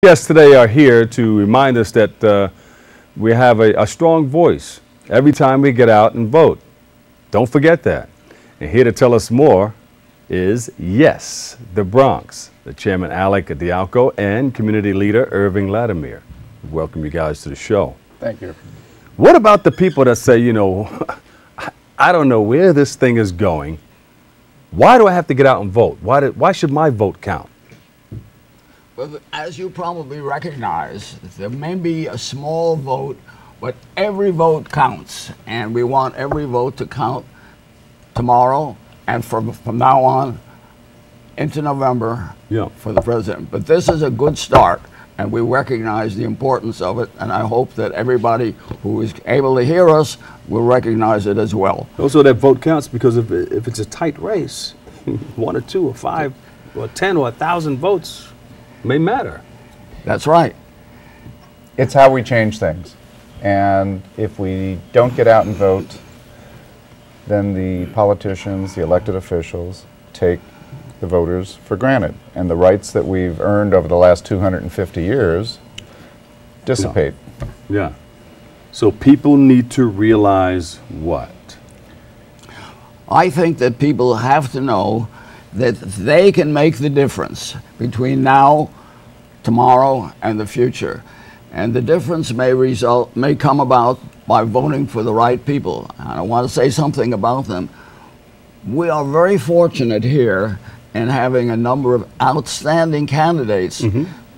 Guests today are here to remind us that we have a strong voice every time we get out and vote. Don't forget that. And here to tell us more is Yes, the Bronx, the Chairman Alec Dialco and Community Leader Irving Latimer. Welcome you guys to the show. Thank you. What about the people that say, you know, I don't know where this thing is going. Why do I have to get out and vote? Why should my vote count? Well, as you probably recognize, there may be a small vote, but every vote counts. And we want every vote to count tomorrow and from now on into November for the president. But this is a good start, and we recognize the importance of it, and I hope that everybody who is able to hear us will recognize it as well. Also, that vote counts because if it's a tight race, 1 or 2 or 5 or 10 or 1,000 votes may matter. That's right. It's how we change things. And if we don't get out and vote, then the politicians, the elected officials, take the voters for granted. And the rights that we've earned over the last 250 years dissipate. Yeah. So people need to realize what? I think that people have to know that they can make the difference between now, tomorrow, and the future. And the difference may come about by voting for the right people. And I want to say something about them. We are very fortunate here in having a number of outstanding candidates.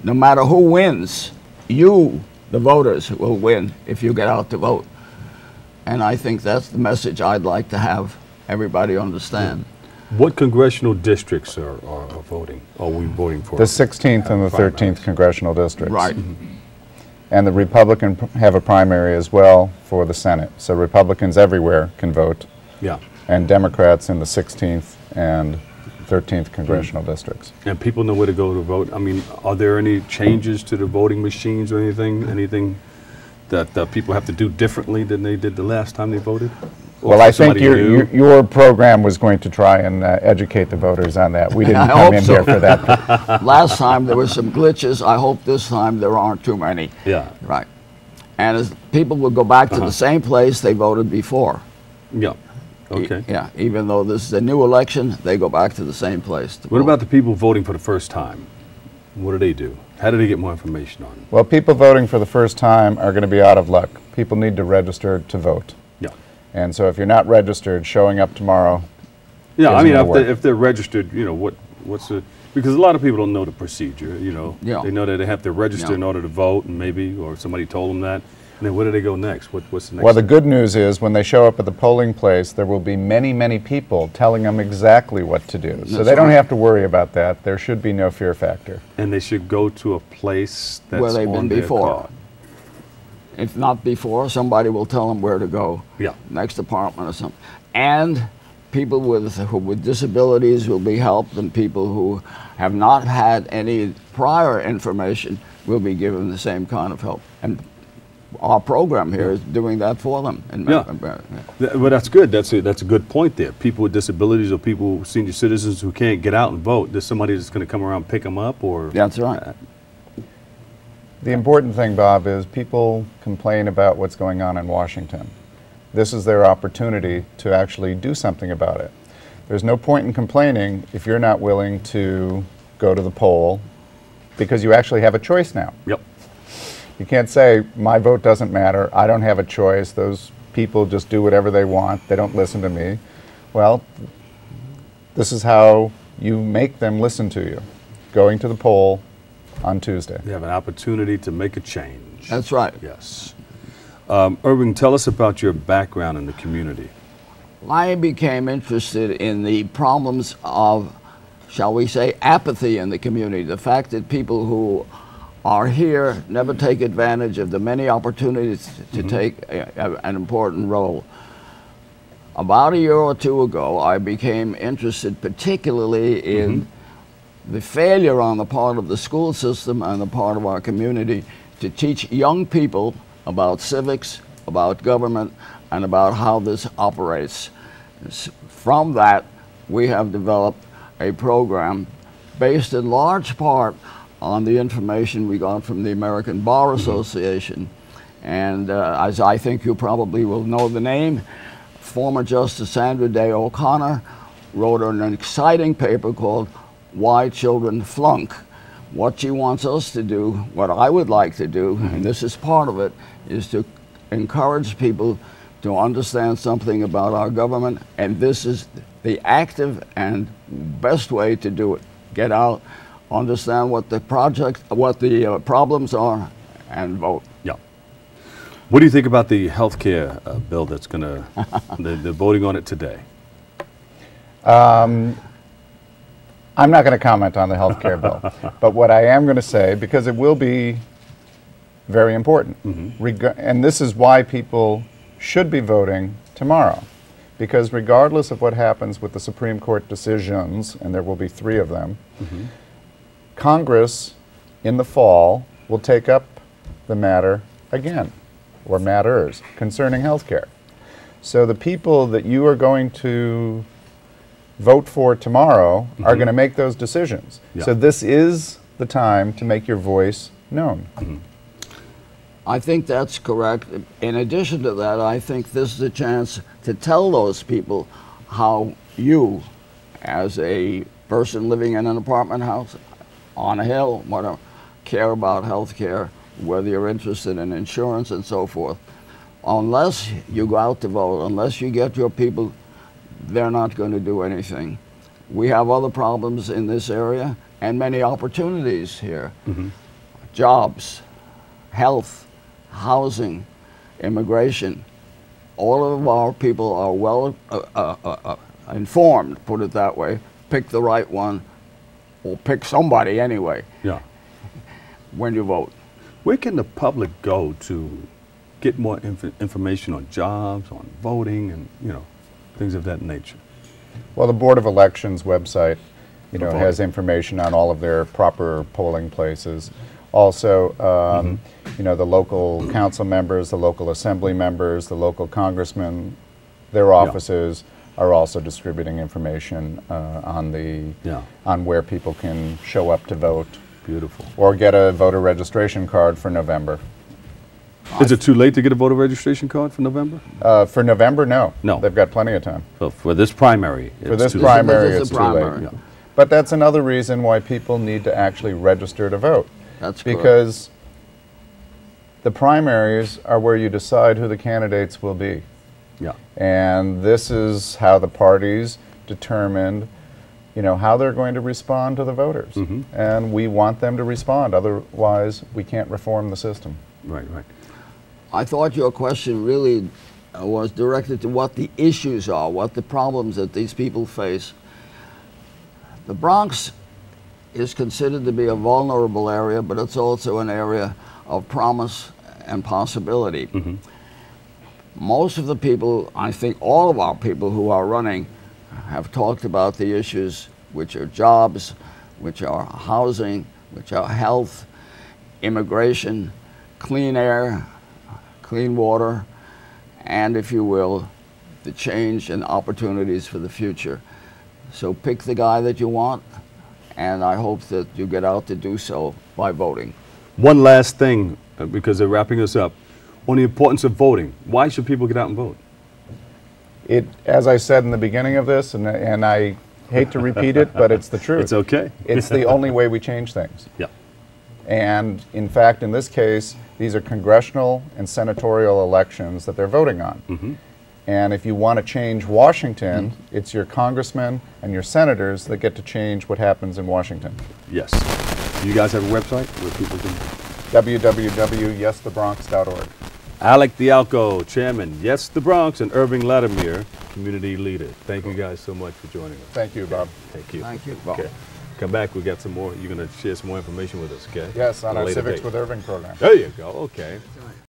No matter who wins, you, the voters, will win if you get out to vote. And I think that's the message I'd like to have everybody understand. What congressional districts are voting? Are we voting for? The 16th and the 13th congressional districts. Right. And the Republicans have a primary as well for the Senate. So Republicans everywhere can vote. Yeah. And Democrats in the 16th and 13th congressional districts. And people know where to go to vote. I mean, are there any changes to the voting machines or anything that people have to do differently than they did the last time they voted? Well, I think your program was going to try and educate the voters on that. We didn't come in here for that. Last time there were some glitches. I hope this time there aren't too many. Yeah. Right. And as people will go back to the same place they voted before. Yeah. Okay. Yeah. Even though this is a new election, they go back to the same place. What about the people voting for the first time? What do they do? How do they get more information on it? Well, people voting for the first time are going to be out of luck. People need to register to vote. Yeah. And so if you're not registered, showing up tomorrow. Yeah, I mean, if they're registered, you know, what's the, because a lot of people don't know the procedure, you know. Yeah. They know that they have to register in order to vote, and maybe, or somebody told them that. And then where do they go next? What's the next? Well, the good news is when they show up at the polling place, there will be many, many people telling them exactly what to do. So they don't have to worry about that. There should be no fear factor. And they should go to a place that's where they've been before. Card. If not before, somebody will tell them where to go. Yeah. Next department or something. And people with disabilities will be helped, and people who have not had any prior information will be given the same kind of help. And our program here is doing that for them. Well, that's good. That's a good point there. People with disabilities or people, senior citizens who can't get out and vote, there's somebody that's going to come around and pick them up, or? That's right. The important thing, Bob, is people complain about what's going on in Washington. This is their opportunity to actually do something about it. There's no point in complaining if you're not willing to go to the poll, because you actually have a choice now. Yep. You can't say, my vote doesn't matter, I don't have a choice, those people just do whatever they want, they don't listen to me. Well, this is how you make them listen to you, going to the poll on Tuesday. You have an opportunity to make a change. That's right. Yes. Irving, tell us about your background in the community. I became interested in the problems of, shall we say, apathy in the community. The fact that people who are here never take advantage of the many opportunities to take an important role. About a year or two ago, I became interested particularly in the failure on the part of the school system and the part of our community to teach young people about civics, about government, and about how this operates. From that, we have developed a program based in large part on the information we got from the American Bar Association. And as I think you probably will know the name, former Justice Sandra Day O'Connor wrote an exciting paper called Why Children Flunk. What she wants us to do, what I would like to do, and this is part of it, is to encourage people to understand something about our government, and this is the active and best way to do it. Get out, understand what the problems are, and vote. Yeah. What do you think about the health care bill that's going to, they're voting on it today? I'm not going to comment on the health care bill, but what I am going to say, because it will be very important, and this is why people should be voting tomorrow, because regardless of what happens with the Supreme Court decisions, and there will be 3 of them, Congress in the fall will take up the matter again, or matters, concerning health care. So the people that you are going to vote for tomorrow are going to make those decisions. Yeah. So this is the time to make your voice known. I think that's correct. In addition to that, I think this is a chance to tell those people how you, as a person living in an apartment house, on a hill, whatever, care about health care, whether you're interested in insurance and so forth. Unless you go out to vote, unless you get your people, they're not going to do anything. We have other problems in this area and many opportunities here. Jobs, health, housing, immigration. All of our people are well informed, put it that way. Pick the right one, or pick somebody anyway. Yeah. When you vote. Where can the public go to get more information on jobs, on voting, and things of that nature? Well, the Board of Elections website, Okay. has information on all of their proper polling places. Also, the local council members, the local assembly members, the local congressmen, their offices are also distributing information on where people can show up to vote. Beautiful. Or get a voter registration card for November. Is it too late to get a voter registration card for November? For November, no. No. They've got plenty of time. So for this primary, For this too primary, This is it's the too late. primary. Yeah. But that's another reason why people need to actually register to vote. That's correct. Because the primaries are where you decide who the candidates will be. Yeah. And this is how the parties determined, how they're going to respond to the voters. And we want them to respond, otherwise we can't reform the system. Right, right. I thought your question really was directed to what the issues are, what the problems that these people face. The Bronx is considered to be a vulnerable area, but it's also an area of promise and possibility. Most of the people, I think all of our people who are running, have talked about the issues, which are jobs, which are housing, which are health, immigration, clean air, clean water, and, if you will, the change and opportunities for the future. So pick the guy that you want, and I hope that you get out to do so by voting. One last thing, because they're wrapping us up, on the importance of voting. Why should people get out and vote? As I said in the beginning of this, and I hate to repeat it, but it's the truth. It's okay. It's the only way we change things. Yeah. And in fact, in this case, these are congressional and senatorial elections that they're voting on. And if you want to change Washington, it's your congressmen and your senators that get to change what happens in Washington. Yes. Do you guys have a website where people can? www.yesthebronx.org. Alec Dialco, Chairman, Yes the Bronx, and Irving Latimer, Community Leader. Thank you guys so much for joining us. Thank you, Bob. Thank you. Thank you, Bob. Okay. Come back, we got some more. You're going to share some more information with us, okay? Yes, on At a our later Civics date. with Irving program. There you go, okay.